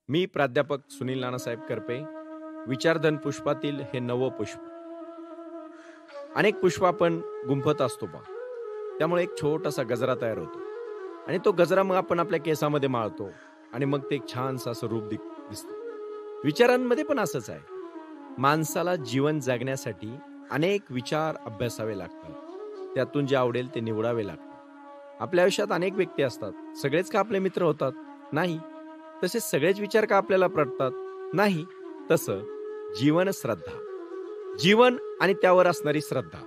मी प्राध्यापक सुनील नानासाहेब करपे. विचारधन पुष्पातील हे नवं पुष्प. अनेक पुष्प आपण गुंफत असतो बा, त्यामुळे एक छोटासा गजरा तयार होतो आणि तो गजरा मग आपण आपल्या केसामध्ये माळतो आणि मग ते एक छानसं असं रूप दिसतं. विचारांमध्ये पण असंच आहे. माणसाला जीवन जगण्यासाठी अनेक विचार अभ्यासावे लागतात. त्यातून जे आवडेल ते निवडावे लागतात. आपल्या आयुष्यात अनेक व्यक्ती असतात. सगळेच का आपले मित्र होतात? नाही. तसे सगळेच विचार का आपल्याला पटतात? नाही. तसं जीवन श्रद्धा, जीवन आणि त्यावर असणारी श्रद्धा,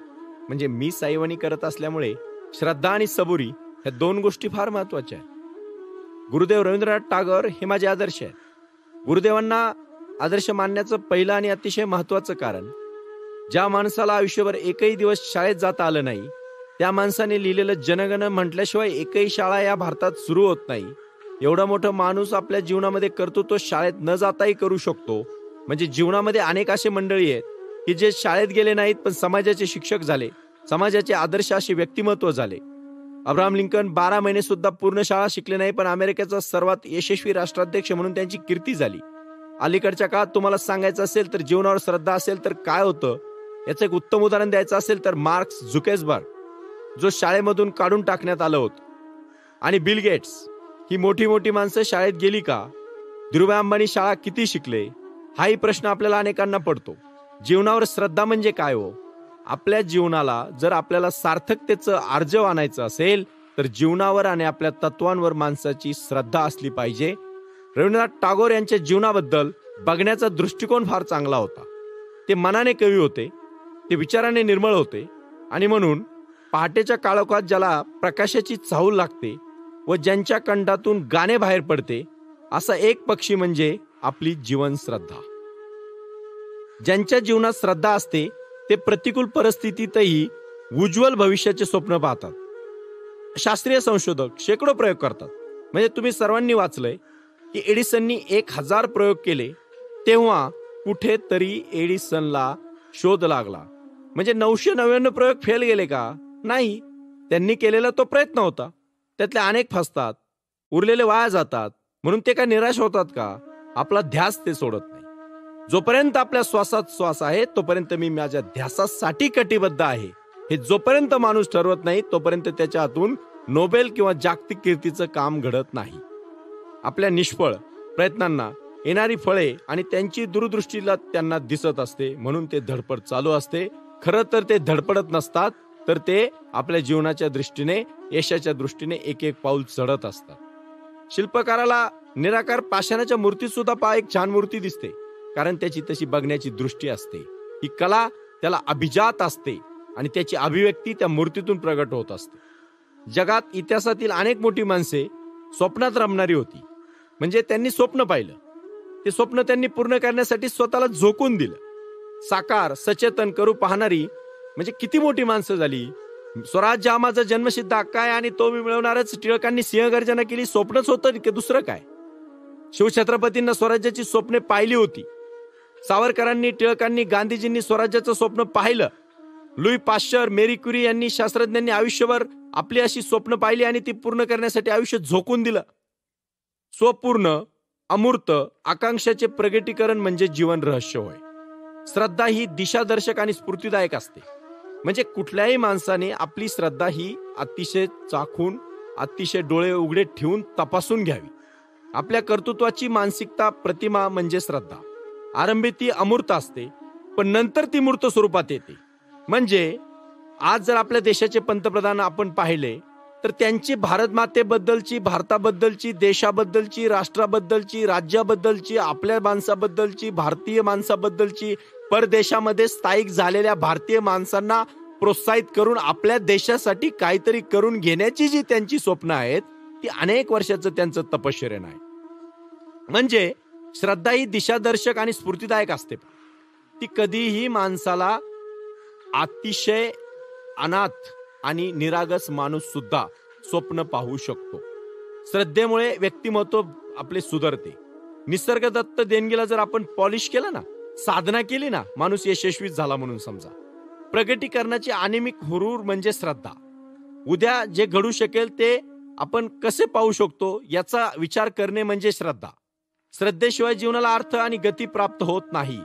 म्हणजे मी साईवाणी करत असल्यामुळे श्रद्धा आणि सबुरी ह्या दोन गोष्टी फार महत्वाच्या आहेत. गुरुदेव रवींद्रनाथ टागोर हे माझे आदर्श आहेत. गुरुदेवांना आदर्श मानण्याचं पहिलं आणि अतिशय महत्वाचं कारण, ज्या माणसाला आयुष्यभर एकही दिवस शाळेत जाता आलं नाही, त्या माणसाने लिहिलेलं जनगण म्हटल्याशिवाय एकही शाळा या भारतात सुरू होत नाही. एवढा मोठा माणूस आपल्या जीवनामध्ये करतो तो शाळेत न जाताही करू शकतो. म्हणजे जीवनामध्ये अनेक असे मंडळी आहेत की जे शाळेत गेले नाहीत पण समाजाचे शिक्षक झाले, समाजाचे आदर्श असे व्यक्तिमत्व झाले. अब्राहम लिंकन 12 महिने सुद्धा पूर्ण शाळा शिकले नाही, पण अमेरिकेचा सर्वात यशस्वी राष्ट्राध्यक्ष म्हणून त्यांची कीर्ती झाली. अलीकडच्या काळात तुम्हाला सांगायचं असेल तर जीवनावर श्रद्धा असेल तर काय होतं याचं एक उत्तम उदाहरण द्यायचं असेल तर मार्क झुकेरबर्ग, जो शाळेमधून काढून टाकण्यात आलं होतं, आणि बिल गेट्स, ही मोठी मोठी माणसं शाळेत गेली का? धीरूभाई अंबानी शाळा किती शिकले? हाही प्रश्न आपल्याला अनेकांना पडतो. जीवनावर श्रद्धा म्हणजे काय हो? आपल्या जीवनाला जर आपल्याला सार्थकतेचं आर्जव आणायचं असेल तर जीवनावर आणि आपल्या तत्वांवर माणसाची श्रद्धा असली पाहिजे. रवींद्रनाथ टागोर यांच्या जीवनाबद्दल बघण्याचा दृष्टिकोन फार चांगला होता. ते मनाने कवी होते, ते विचाराने निर्मळ होते, आणि म्हणून पहाटेच्या काळोखात ज्याला प्रकाशाची चाहूल लागते व ज्यांच्या कंठातून गाणे बाहेर पडते, असा एक पक्षी म्हणजे आपली जीवन श्रद्धा. ज्यांच्या जीवनात श्रद्धा असते ते प्रतिकूल परिस्थितीतही उज्ज्वल भविष्याचे स्वप्न पाहतात. शास्त्रीय संशोधक शेकडो प्रयोग करतात. म्हणजे तुम्ही सर्वांनी वाचलंय की एडिसननी 1000 प्रयोग केले तेव्हा कुठेतरी एडिसनला शोध लागला. म्हणजे 999 प्रयोग फेल गेले का? नाही. त्यांनी केलेला तो प्रयत्न होता. त्यातले अनेक फसतात, उरलेले वाया जातात. म्हणून ते काय निराश होतात का? आपला ध्यास ते सोडत नाही. जोपर्यंत आपल्या श्वासात श्वास आहे तोपर्यंत मी माझ्या ध्यासासाठी कटिबद्ध आहे, हे जोपर्यंत माणूस ठरवत नाही तोपर्यंत त्याच्या हातून नोबेल किंवा जागतिक कीर्तीचं काम घडत नाही. आपल्या निष्फळ प्रयत्नांना येणारी फळे आणि त्यांची दूरदृष्टीला त्यांना दिसत असते, म्हणून ते धडपड चालू असते. खरं तर ते धडपडत नसतात, तर ते आपल्या जीवनाच्या दृष्टीने, यशाच्या दृष्टीने एक एक पाऊल चढत असतात. शिल्पकाराला निराकार पाषाणाच्या मूर्तीत सुद्धा पहा एक छान मूर्ती दिसते, कारण त्याची तशी बघण्याची दृष्टी असते. ही कला त्याला अभिजात असते आणि त्याची अभिव्यक्ती त्या मूर्तीतून प्रगट होत असते. जगात इतिहासातील अनेक मोठी माणसे स्वप्नात रमणारी होती. म्हणजे त्यांनी स्वप्न पाहिलं, ते स्वप्न त्यांनी पूर्ण करण्यासाठी स्वतःला झोकून दिलं. साकार सचेतन करू पाहणारी म्हणजे किती मोठी माणसं झाली. स्वराज्य हा माझा जन्मसिद्ध हक्क आहे आणि तो मी मिळवणारच. टिळकांनी सिंहगर्जना केली, स्वप्नच होतं की दुसरं काय? शिवछत्रपतींना स्वराज्याची स्वप्ने पाहिली होती. सावरकरांनी, टिळकांनी, गांधीजींनी स्वराज्याचं स्वप्न पाहिलं. लुई पाश्चर, मेरी क्युरी यांनी, शास्त्रज्ञांनी आयुष्यभर आपली अशी स्वप्न पाहिली आणि ती पूर्ण करण्यासाठी आयुष्य झोकून दिलं. स्वपूर्ण अमूर्त आकांक्षाचे प्रगटीकरण म्हणजे जीवन रहस्य होय. श्रद्धा ही दिशादर्शक आणि स्फूर्तिदायक असते. म्हणजे कुठल्याही माणसाने आपली श्रद्धा ही अतिशय चाखून, अतिशय डोळे उघडे ठेवून तपासून घ्यावी. आपल्या कर्तृत्वाची मानसिकता प्रतिमा म्हणजे श्रद्धा. आरंभी ती अमूर्त असते, पण नंतर ती मूर्त स्वरूपात येते. म्हणजे आज जर आपल्या देशाचे पंतप्रधान आपण पाहिले तर त्यांची भारत मातेबद्दलची, भारताबद्दलची, देशाबद्दलची, राष्ट्राबद्दलची, राज्याबद्दलची, आपल्या माणसाबद्दलची, भारतीय माणसाबद्दलची, परदेशामध्ये स्थायिक झालेल्या भारतीय माणसांना प्रोत्साहित करून आपल्या देशासाठी काहीतरी करून घेण्याची जी त्यांची स्वप्न आहेत ती अनेक वर्षाचं त्यांचं तपश्चर्यन आहे. म्हणजे श्रद्धा ही दिशादर्शक आणि स्फूर्तिदायक असते. ती कधीही माणसाला अतिशय अनाथ आणि निरागस माणूस सुद्धा स्वप्न पाहू शकतो. श्रद्धेमुळे व्यक्तिमत्व आपले सुधारते. निसर्गदत्त देणगीला जर आपण पॉलिश केलं ना, साधना केली ना, माणूस यशस्वी झाला म्हणून समजा. प्रगटीकरणाची अनेमिक हुरूर म्हणजे श्रद्धा. उद्या जे घडू शकेल ते आपण कसे पाहू शकतो याचा विचार करणे म्हणजे श्रद्धा. श्रद्धेशिवाय जीवनाला अर्थ आणि गती प्राप्त होत नाही.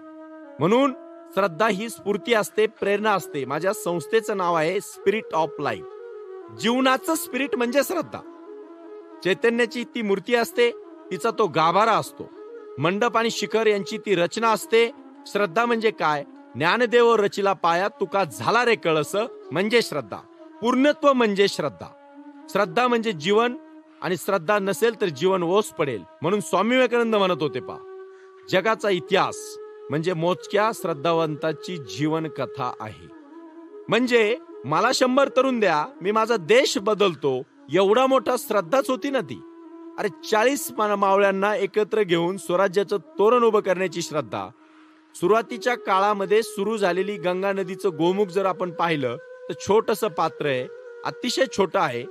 म्हणून श्रद्धा ही स्फूर्ती असते, प्रेरणा असते. माझ्या संस्थेचं नाव आहे स्पिरिट ऑफ लाईफ. जीवनाचं स्पिरिट म्हणजे श्रद्धा. चैतन्याची ती मूर्ती असते, तिचा तो गाभारा असतो. मंडप आणि शिखर यांची ती रचना असते. श्रद्धा म्हणजे काय? ज्ञानदेव रचिला पाया, तुका झाला रे कळस, म्हणजे श्रद्धा. पूर्णत्व म्हणजे श्रद्धा. श्रद्धा म्हणजे जीवन, आणि श्रद्धा नसेल तर जीवन ओस पडेल. म्हणून स्वामी विवेकानंद म्हणत होते, पा जगाचा इतिहास म्हणजे मोजक्या श्रद्धावंताची जीवन कथा आहे. म्हणजे मला 100 तरुण द्या, मी माझा देश बदलतो, एवढा मोठा श्रद्धाच होती ना ती. अरे 40 मावळ्यांना एकत्र घेऊन स्वराज्याचं तोरण उभं करण्याची श्रद्धा. सुरुवातीच्या काळामध्ये सुरू झालेली गंगा नदीचं गोमुख जर आपण पाहिलं तर छोटंसं पात्र आहे, अतिशय छोटं आहे.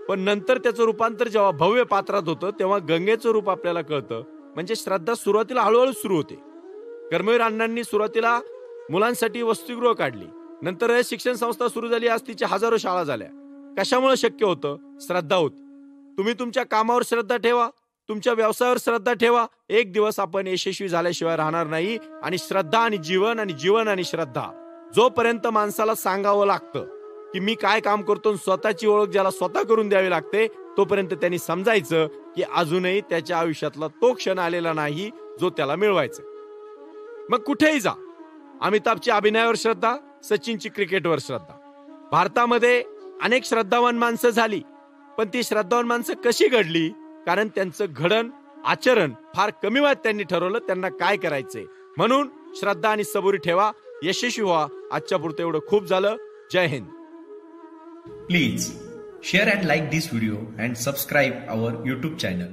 पण नंतर त्याचं रूपांतर जेव्हा भव्य पात्रात होतं तेव्हा गंगेचं रूप आपल्याला कळतं. म्हणजे श्रद्धा सुरुवातीला हळूहळू सुरू होते. कर्मवीर अण्णांनी सुरुवातीला मुलांसाठी वसतिगृह काढली, नंतर शिक्षण संस्था सुरू झाली, आज तिच्या हजारो शाळा झाल्या. कशामुळे शक्य होतं? श्रद्धा होती. तुम्ही तुमच्या कामावर श्रद्धा ठेवा, तुमच्या व्यवसायावर श्रद्धा ठेवा, एक दिवस आपण यशस्वी झाल्याशिवाय राहणार नाही. आणि श्रद्धा आणि जीवन, आणि जीवन आणि श्रद्धा, जोपर्यंत माणसाला सांगावं लागतं की मी काय काम करतो, स्वतःची ओळख ज्याला स्वतः करून द्यावी लागते, तोपर्यंत त्यांनी समजायचं की अजूनही त्याच्या आयुष्यातला तो क्षण आलेला नाही जो त्याला मिळवायचा. मग कुठेही जा, अमिताभची अभिनयावर श्रद्धा, सचिनची क्रिकेटवर श्रद्धा. भारतामध्ये अनेक श्रद्धावान माणसं झाली, पण ती श्रद्धावान माणसं कशी घडली? कारण त्यांचं घडण, आचरण फार कमी वयात त्यांनी ठरवलं त्यांना काय करायचंय. म्हणून श्रद्धा आणि सबुरी ठेवा, यशस्वी व्हा. आजच्या पुरतं एवढं खूप झालं. जय Hind. Please share and like this video and subscribe our YouTube channel.